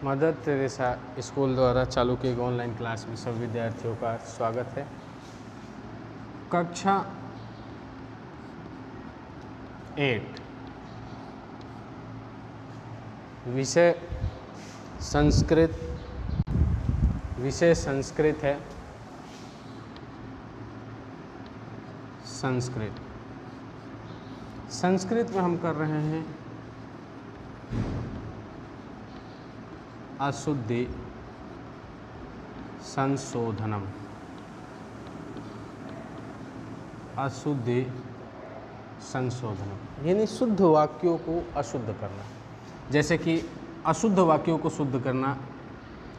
Mother Teresa school द्वारा चालू किए गए ऑनलाइन क्लास में सभी विद्यार्थियों का स्वागत है। कक्षा 8 विषय संस्कृत है। संस्कृत में हम कर रहे हैं अशुद्धि संशोधनम। यानी शुद्ध वाक्यों को अशुद्ध करना, जैसे कि अशुद्ध वाक्यों को शुद्ध करना।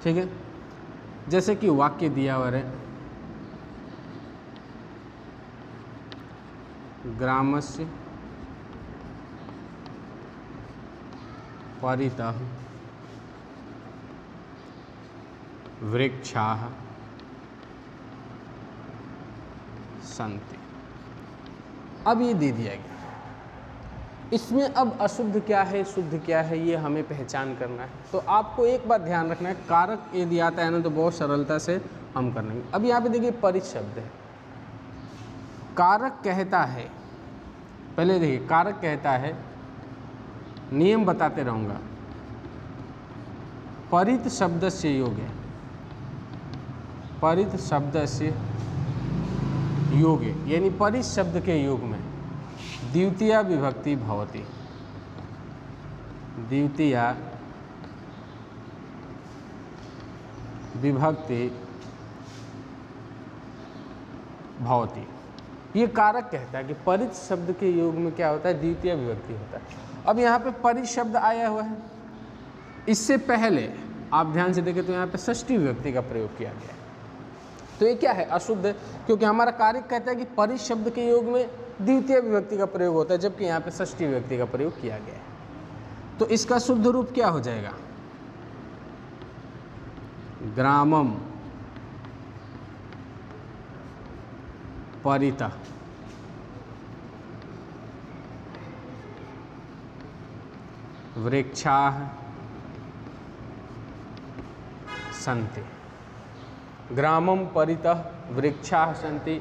ठीक है, जैसे कि वाक्य दिया हुआ है, ग्रामस्य परितः वृक्षाः सन्ति। अब ये दे दिया गया, इसमें अब अशुद्ध क्या है शुद्ध क्या है ये हमें पहचान करना है। तो आपको एक बात ध्यान रखना है, कारक यदि आता है ना तो बहुत सरलता से हम कर लेंगे। अब यहाँ पे देखिए परित शब्द है, कारक कहता है, पहले देखिए कारक कहता है, नियम बताते रहूँगा। परित शब्द से योग है, परित शब्द से योग है, यानी परित शब्द के योग में द्वितीया विभक्ति भवति। द्वितीया विभक्ति भवति। ये कारक कहता है कि परित शब्द के योग में क्या होता है, द्वितीय विभक्ति होता है। अब यहाँ पे परित शब्द आया हुआ है, इससे पहले आप ध्यान से देखें तो यहाँ पे षष्ठी विभक्ति का प्रयोग किया गया है। तो ये क्या है, अशुद्ध, क्योंकि हमारा कारक कहता है कि परित शब्द के योग में द्वितीय विभक्ति का प्रयोग होता है, जबकि यहाँ पे षष्ठी विभक्ति का प्रयोग किया गया है। तो इसका शुद्ध रूप क्या हो जाएगा, ग्रामम परितः वृक्षाः सन्ति। ग्रामम परितः वृक्षाः सन्ति,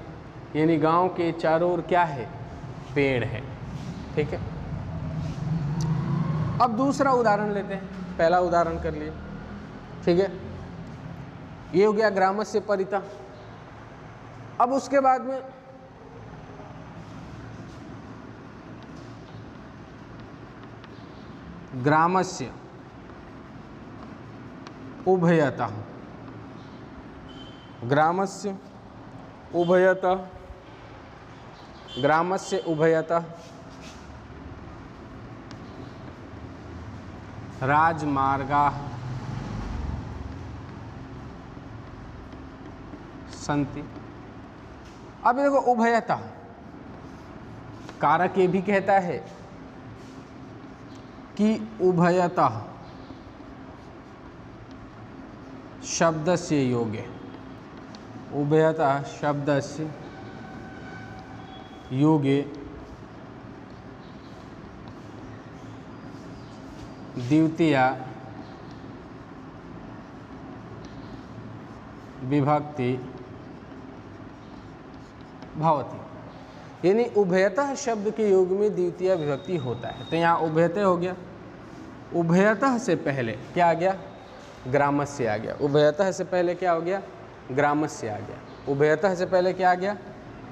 यानी गांव के चारों ओर क्या है, पेड़ है। ठीक है, अब दूसरा उदाहरण लेते हैं, पहला उदाहरण कर लिए। ठीक है, ये हो गया ग्रामस्य परितः। अब उसके बाद में ग्रामस्य उभयतः, ग्रामस्य उभयतः, ग्रामस्य उभयतः राजमार्गाः सन्ति। अब देखो उभयतः, कारक ये भी कहता है कि उभयतः शब्द से योगे, उभयतः शब्द से योगे द्वितीया विभक्ति भवति। यानी उभयतः शब्द के योग में द्वितीय विभक्ति होता है। तो यहाँ उभयतः हो गया, उभयतः से पहले क्या आ गया, ग्रामस्य आ गया। उभयतः से पहले क्या हो गया, ग्रामस्य आ गया। उभयतः से पहले क्या आ गया,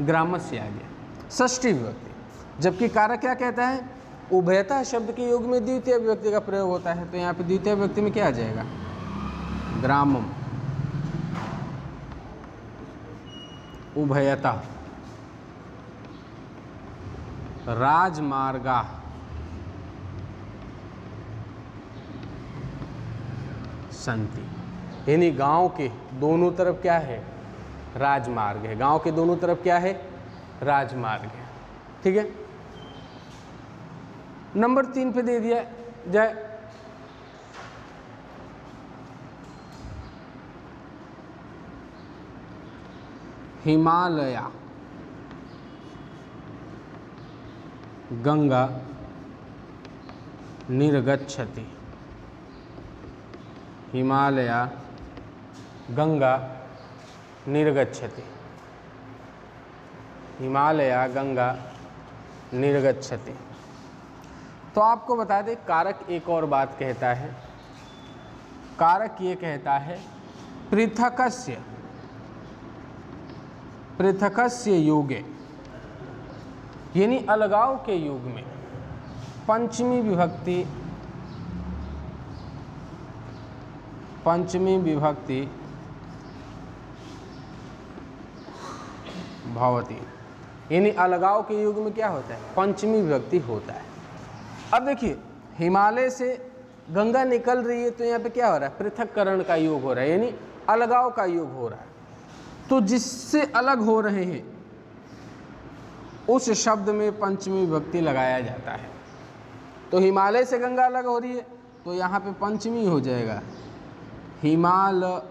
ग्रामस्य आ गया, षष्ठी विभक्ति। जबकि कारक क्या कहता है, उभयतः शब्द के योग में द्वितीय विभक्ति का प्रयोग होता है। तो यहाँ पे द्वितीय विभक्ति में क्या आ जाएगा, ग्रामम उभयतः राजमार्गाः सन्ति। यानी गांव के दोनों तरफ क्या है, राजमार्ग है। गांव के दोनों तरफ क्या है, राजमार्ग है। ठीक है, नंबर 3 पे दे दिया जाए, हिमालय गंगा निर्गच्छति। हिमालया गंगा निर्गच्छति, हिमालया गंगा निर्गच्छति। तो आपको बता दें कारक एक और बात कहता है, कारक ये कहता है पृथकस्य योगे, यानी अलगाव के युग में पंचमी विभक्ति भवति, यानी अलगाव के युग में क्या होता है, पंचमी विभक्ति होता है। अब देखिए हिमालय से गंगा निकल रही है तो यहाँ पे क्या हो रहा है, पृथक्करण का योग हो रहा है, यानी अलगाव का योग हो रहा है। तो जिससे अलग हो रहे हैं उस शब्द में पंचमी विभक्ति लगाया जाता है। तो हिमालय से गंगा अलग हो रही है तो यहाँ पे पंचमी हो जाएगा हिमालयात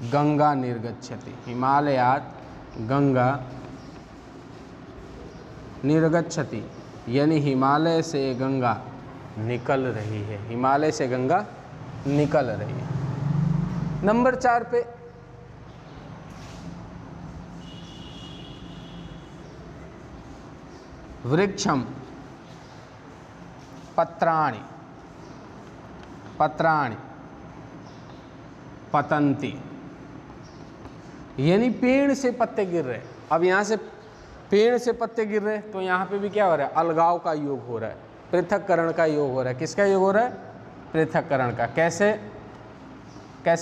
गंगा निर्गच्छति, हिमालयात गंगा निर्गच्छति, यानी हिमालय से गंगा निकल रही है, हिमालय से गंगा निकल रही है। नंबर 4 पे वृक्षम पत्राणि पतन्ति, यानी पेड़ से पत्ते गिर रहे। अब यहाँ से पेड़ से पत्ते गिर रहे तो यहाँ पे भी क्या हो रहा है, अलगाव का योग हो रहा है, पृथक्करण का योग हो रहा है। किसका योग हो रहा है, पृथक्करण का। कैसे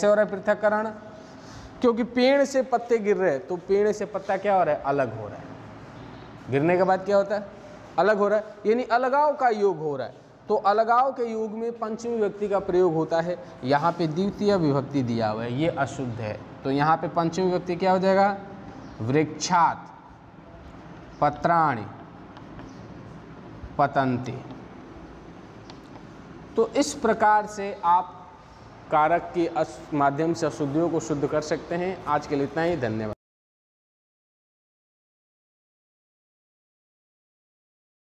हो रहा है पृथक्करण, क्योंकि पेड़ से पत्ते गिर रहे हैं तो पेड़ से पत्ता क्या हो रहा है, अलग हो रहा है। गिरने के बाद क्या होता है, अलग हो रहा है, यानी अलगाव का योग हो रहा है। तो अलगाव के योग में पंचमी विभक्ति का प्रयोग होता है। यहाँ पे द्वितीय विभक्ति दिया हुआ है, ये अशुद्ध है, तो यहाँ पे पंचमी विभक्ति क्या हो जाएगा, वृक्षात पत्राणि पतन्ति। तो इस प्रकार से आप कारक के माध्यम से अशुद्धियों को शुद्ध कर सकते हैं। आज के लिए इतना ही, धन्यवाद।